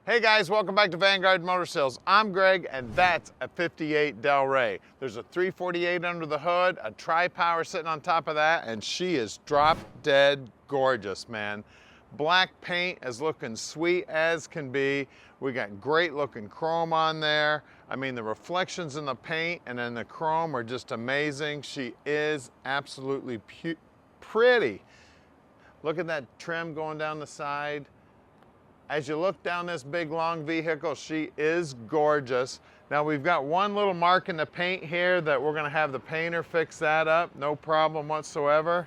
Hey guys, welcome back to Vanguard Motor Sales. I'm Greg, and that's a 58 Delray. There's a 348 under the hood, a tri-power sitting on top of that, and she is drop dead gorgeous, man. Black paint is looking sweet as can be. We got great looking chrome on there. I mean, the reflections in the paint and in the chrome are just amazing. She is absolutely pretty. Look at that trim going down the side. As you look down this big long vehicle, she is gorgeous. Now we've got one little mark in the paint here that we're gonna have the painter fix that up, no problem whatsoever.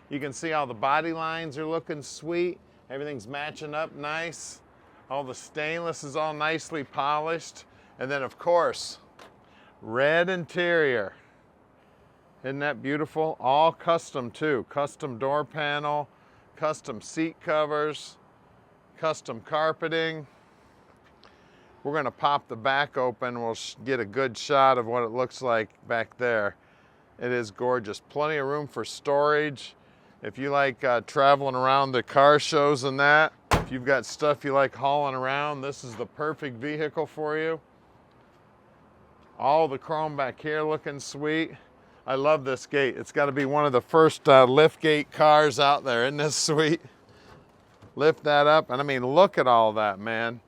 You can see all the body lines are looking sweet. Everything's matching up nice. All the stainless is all nicely polished. And then of course, red interior. Isn't that beautiful? All custom too. Custom door panel, custom seat covers, custom carpeting. We're gonna pop the back open. We'll get a good shot of what it looks like back there. It is gorgeous. Plenty of room for storage. If you like traveling around the car shows and that, if you've got stuff you like hauling around, this is the perfect vehicle for you. All the chrome back here looking sweet. I love this gate. It's gotta be one of the first liftgate cars out there. Isn't this sweet? Lift that up, and I mean, look at all that, man.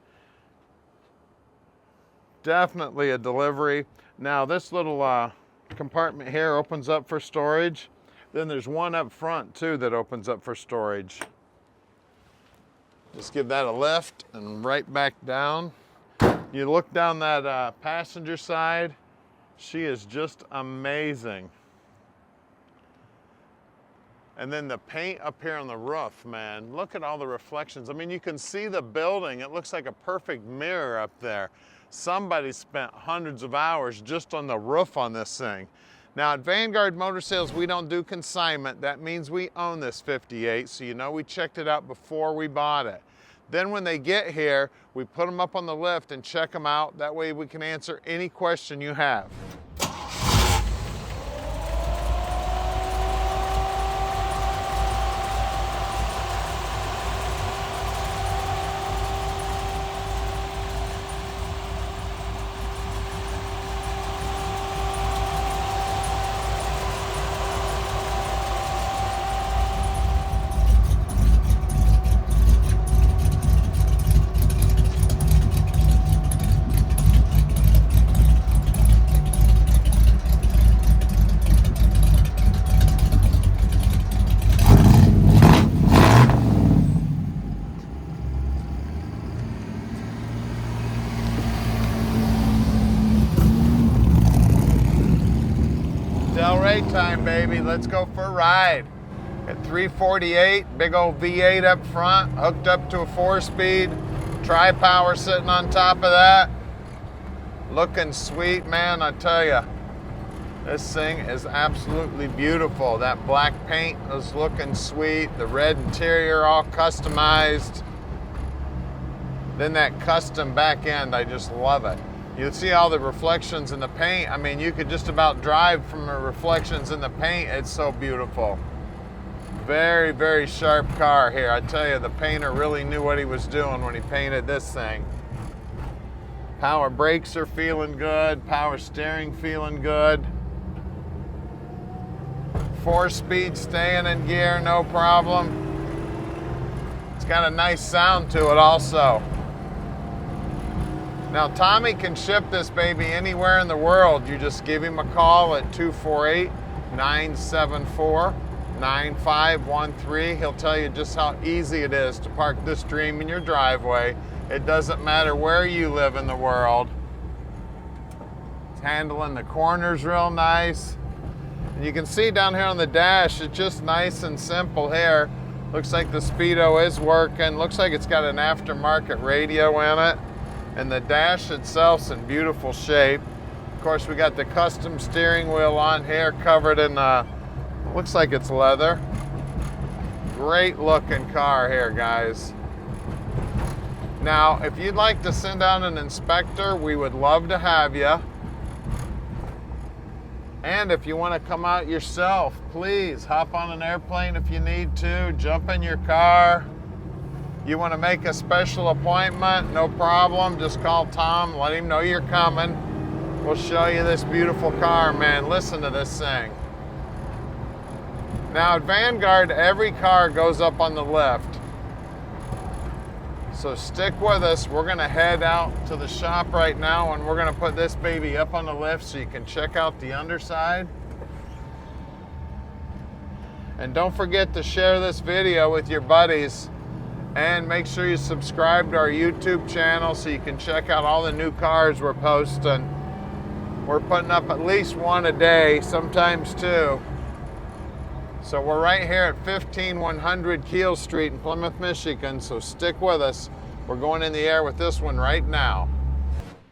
Definitely a delivery. Now, this little compartment here opens up for storage. Then there's one up front, too, that opens up for storage. Just give that a lift and right back down. You look down that passenger side, she is just amazing. And then the paint up here on the roof, man, look at all the reflections. I mean, you can see the building. It looks like a perfect mirror up there. Somebody spent hundreds of hours just on the roof on this thing. Now at Vanguard Motor Sales, we don't do consignment. That means we own this 58, so you know we checked it out before we bought it. Then when they get here, we put them up on the lift and check them out. That way we can answer any question you have. Delray time, baby. Let's go for a ride. At 348, big old V8 up front, hooked up to a 4-speed, tri-power sitting on top of that. Looking sweet, man, I tell you. This thing is absolutely beautiful. That black paint is looking sweet. The red interior all customized. Then that custom back end, I just love it. You see all the reflections in the paint. I mean, you could just about drive from the reflections in the paint. It's so beautiful. Very, very sharp car here. I tell you, the painter really knew what he was doing when he painted this thing. Power brakes are feeling good. Power steering feeling good. 4-speed staying in gear, no problem. It's got a nice sound to it also. Now, Tommy can ship this baby anywhere in the world. You just give him a call at 248-974-9513. He'll tell you just how easy it is to park this dream in your driveway. It doesn't matter where you live in the world. It's handling the corners real nice. And you can see down here on the dash, it's just nice and simple here. Looks like the speedo is working. Looks like it's got an aftermarket radio in it. And the dash itself's in beautiful shape. Of course, we got the custom steering wheel on here, covered in, looks like it's leather. Great looking car here, guys. Now, if you'd like to send out an inspector, we would love to have you. And if you want to come out yourself, please hop on an airplane if you need to, jump in your car. You want to make a special appointment, no problem. Just call Tom, let him know you're coming. We'll show you this beautiful car, man. Listen to this thing. Now at Vanguard, every car goes up on the lift. So stick with us. We're gonna head out to the shop right now and we're gonna put this baby up on the lift so you can check out the underside. And don't forget to share this video with your buddies and make sure you subscribe to our YouTube channel so you can check out all the new cars we're posting. We're putting up at least one a day, sometimes two. So we're right here at 15100 Keel Street in Plymouth, Michigan, so stick with us. We're going in the air with this one right now.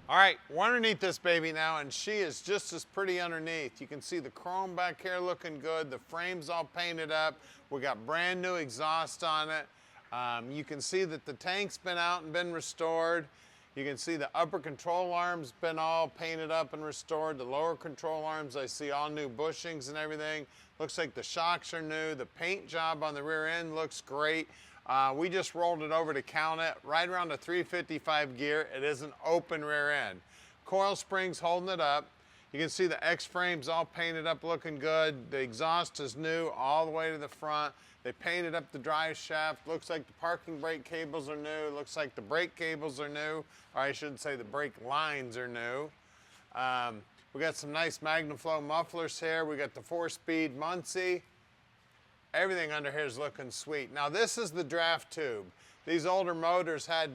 All right, we're underneath this baby now, and she is just as pretty underneath. You can see the chrome back here looking good. The frame's all painted up. We got brand new exhaust on it. You can see that the tank's been out and been restored. You can see the upper control arm's been all painted up and restored. The lower control arms, I see all new bushings and everything. Looks like the shocks are new. The paint job on the rear end looks great. We just rolled it over to count it. Right around a 355 gear. It is an open rear end. Coil springs holding it up. You can see the X-frame's all painted up looking good. The exhaust is new all the way to the front. They painted up the drive shaft. Looks like the parking brake cables are new. Looks like the brake cables are new. Or I should say the brake lines are new. We got some nice MagnaFlow mufflers here. We got the 4-speed Muncie. Everything under here is looking sweet. Now this is the draft tube. These older motors had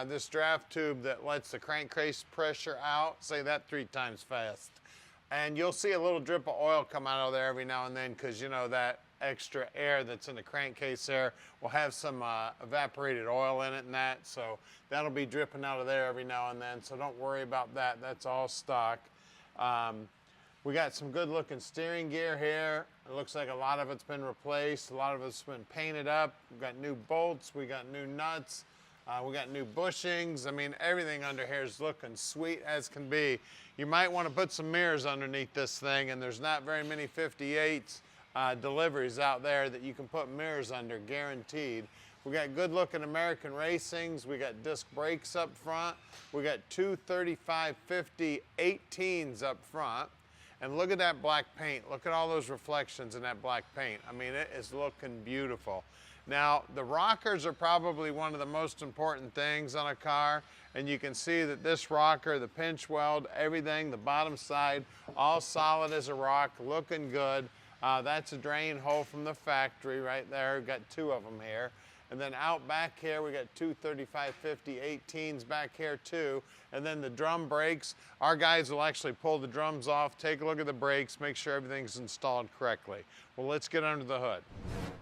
this draft tube that lets the crankcase pressure out. Say that 3 times fast. And you'll see a little drip of oil come out of there every now and then because you know that extra air that's in the crankcase there will have some evaporated oil in it and that. So that'll be dripping out of there every now and then. So don't worry about that. That's all stock. We got some good looking steering gear here. It looks like a lot of it's been replaced. A lot of it's been painted up. We've got new bolts. We got new nuts. We got new bushings. I mean, everything under here is looking sweet as can be. You might want to put some mirrors underneath this thing, and there's not very many 58s deliveries out there that you can put mirrors under, guaranteed. We got good looking American Racings. We got disc brakes up front. We got 2 3550 18s up front. And look at that black paint. Look at all those reflections in that black paint. I mean, it is looking beautiful. Now, the rockers are probably one of the most important things on a car. And you can see that this rocker, the pinch weld, everything, the bottom side, all solid as a rock, looking good. That's a drain hole from the factory right there. We've got 2 of them here. And then out back here, we got 2 3550 18s back here too. And then the drum brakes, our guys will actually pull the drums off, take a look at the brakes, make sure everything's installed correctly. Well, let's get under the hood.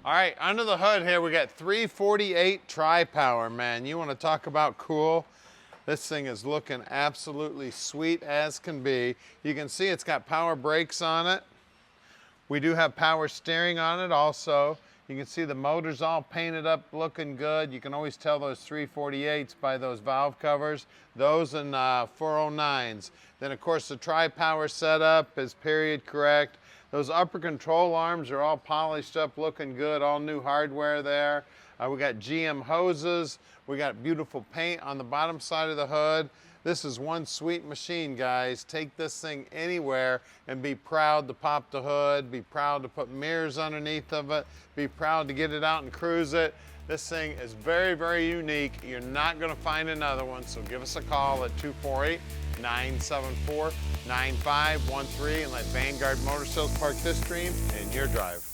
All right, under the hood here, we got 348 tri-power, man. You want to talk about cool? This thing is looking absolutely sweet as can be. You can see it's got power brakes on it. We do have power steering on it also. You can see the motor's all painted up, looking good. You can always tell those 348s by those valve covers. Those and 409s. Then, of course, the tri-power setup is period correct. Those upper control arms are all polished up, looking good. All new hardware there. We got GM hoses. We got beautiful paint on the bottom side of the hood. This is one sweet machine, guys. Take this thing anywhere and be proud to pop the hood, be proud to put mirrors underneath of it, be proud to get it out and cruise it. This thing is very, very unique. You're not gonna find another one, so give us a call at 248-974-9513 and let Vanguard Motor Sales park this dream in your drive.